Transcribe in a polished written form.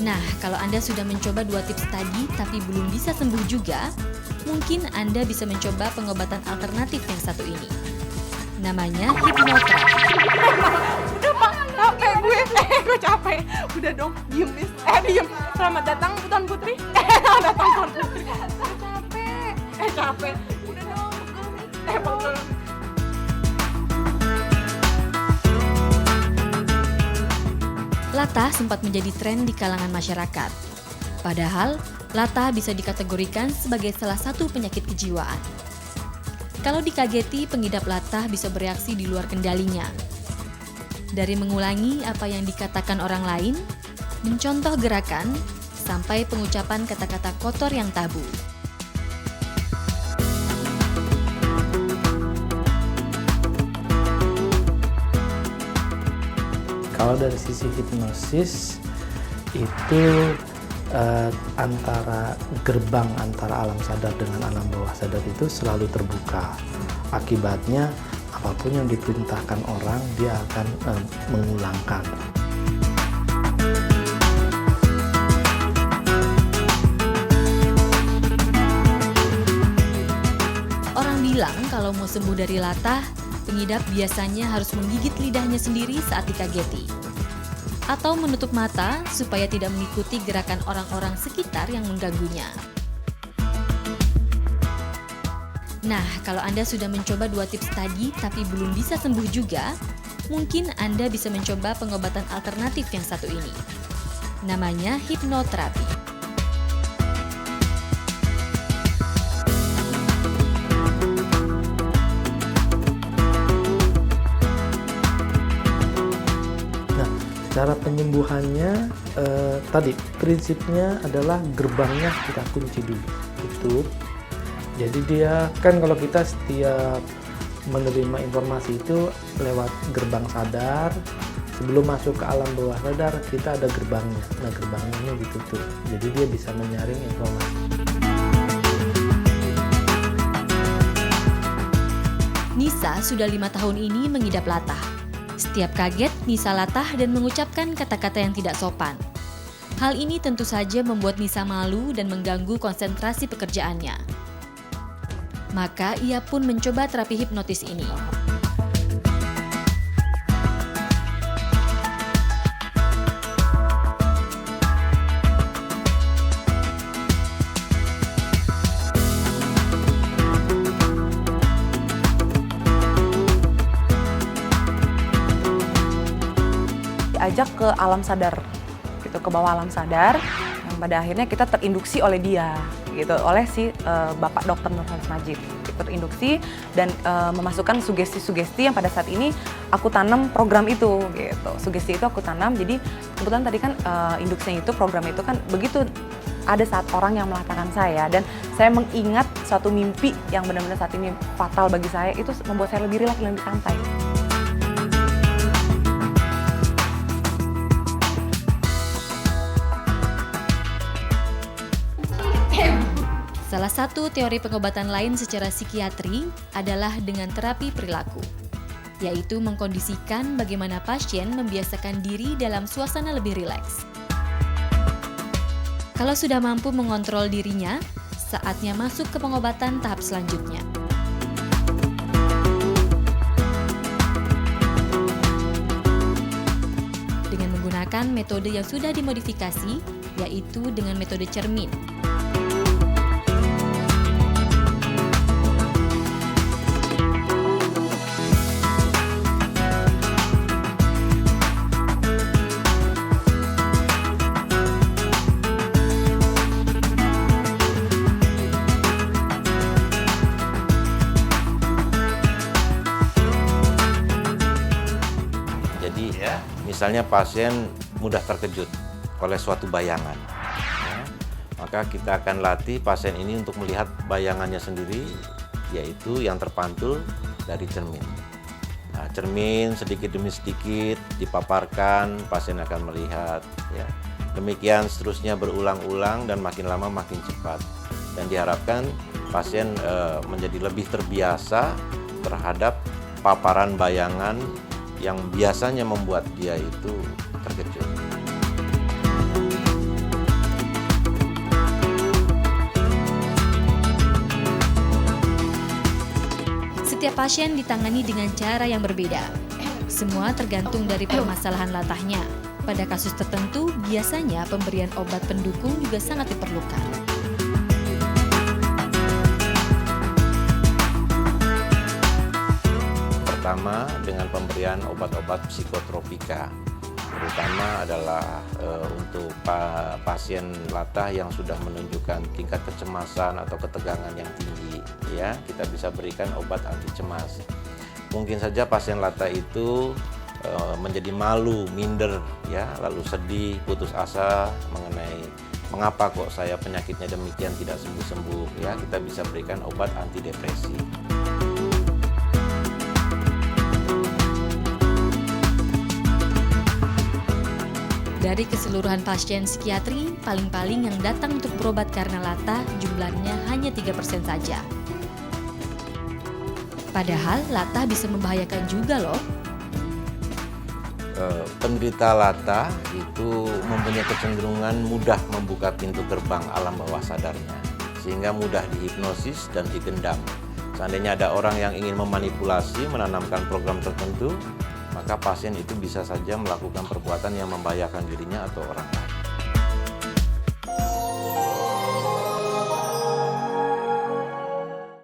Nah, kalau Anda sudah mencoba 2 tips tadi tapi belum bisa sembuh juga, mungkin Anda bisa mencoba pengobatan alternatif yang satu ini. Namanya hipnoterapi. Udah Pak, capek gue. Gue capek. Udah dong, diem Miss. Diem. Selamat datang Tuan Putri. Selamat datang Tuan Putri. Gue capek. Capek. Udah dong, pegel nih. Pegel. Latah sempat menjadi tren di kalangan masyarakat. Padahal, latah bisa dikategorikan sebagai salah satu penyakit kejiwaan. Kalau dikageti, pengidap latah bisa bereaksi di luar kendalinya. Dari mengulangi apa yang dikatakan orang lain, mencontoh gerakan, sampai pengucapan kata-kata kotor yang tabu. Kalau dari sisi hipnosis itu antara gerbang antara alam sadar dengan alam bawah sadar itu selalu terbuka. Akibatnya apapun yang diperintahkan orang dia akan mengulangkan. Orang bilang kalau mau sembuh dari latah, pengidap biasanya harus menggigit lidahnya sendiri saat dikageti. Atau menutup mata supaya tidak mengikuti gerakan orang-orang sekitar yang mengganggunya. Nah, kalau Anda sudah mencoba 2 tips tadi tapi belum bisa sembuh juga, mungkin Anda bisa mencoba pengobatan alternatif yang satu ini. Namanya hipnoterapi. Cara penyembuhannya tadi prinsipnya adalah gerbangnya kita kunci dulu, tutup. Jadi dia kan kalau kita setiap menerima informasi itu lewat gerbang sadar, sebelum masuk ke alam bawah sadar kita ada gerbangnya. Nah gerbangnya ini ditutup, jadi dia bisa menyaring informasi. Nisa sudah 5 tahun ini mengidap latah. Setiap kaget, Nisa latah dan mengucapkan kata-kata yang tidak sopan. Hal ini tentu saja membuat Nisa malu dan mengganggu konsentrasi pekerjaannya. Maka ia pun mencoba terapi hipnotis ini. Ajak ke alam sadar, gitu, ke bawah alam sadar, yang pada akhirnya kita terinduksi oleh dia, gitu, oleh si Bapak Dr. Nurholis Majid, gitu, terinduksi dan memasukkan sugesti-sugesti yang pada saat ini aku tanam program itu, gitu, sugesti itu aku tanam. Jadi kebetulan tadi kan induksinya itu program itu kan begitu ada saat orang yang mengatakan saya dan saya mengingat suatu mimpi yang benar-benar saat ini fatal bagi saya, itu membuat saya lebih rileks, lebih santai. Salah satu teori pengobatan lain secara psikiatri adalah dengan terapi perilaku, yaitu mengkondisikan bagaimana pasien membiasakan diri dalam suasana lebih rileks. Kalau sudah mampu mengontrol dirinya, saatnya masuk ke pengobatan tahap selanjutnya. Dengan menggunakan metode yang sudah dimodifikasi, yaitu dengan metode cermin. Misalnya pasien mudah terkejut oleh suatu bayangan, ya, maka kita akan latih pasien ini untuk melihat bayangannya sendiri, yaitu yang terpantul dari cermin. Nah, cermin sedikit demi sedikit dipaparkan, pasien akan melihat. Ya. Demikian seterusnya berulang-ulang dan makin lama makin cepat. Dan diharapkan pasien menjadi lebih terbiasa terhadap paparan bayangan yang biasanya membuat dia itu terkejut. pasien ditangani dengan cara yang berbeda. Semua tergantung dari permasalahan latahnya. Pada kasus tertentu, biasanya pemberian obat pendukung juga sangat diperlukan. Pertama, dengan pemberian obat-obat psikotropika, terutama adalah untuk pasien latah yang sudah menunjukkan tingkat kecemasan atau ketegangan yang tinggi, ya, kita bisa berikan obat anti cemas. Mungkin saja pasien latah itu menjadi malu, minder, ya, lalu sedih, putus asa mengenai mengapa kok saya penyakitnya demikian tidak sembuh-sembuh, ya, kita bisa berikan obat antidepresi. Dari keseluruhan pasien psikiatri, paling-paling yang datang untuk berobat karena latah jumlahnya hanya 3% saja. Padahal latah bisa membahayakan juga loh. Penderita latah itu mempunyai kecenderungan mudah membuka pintu gerbang alam bawah sadarnya, sehingga mudah dihipnosis dan digendam. Seandainya ada orang yang ingin memanipulasi, menanamkan program tertentu, maka pasien itu bisa saja melakukan perbuatan yang membahayakan dirinya atau orang lain.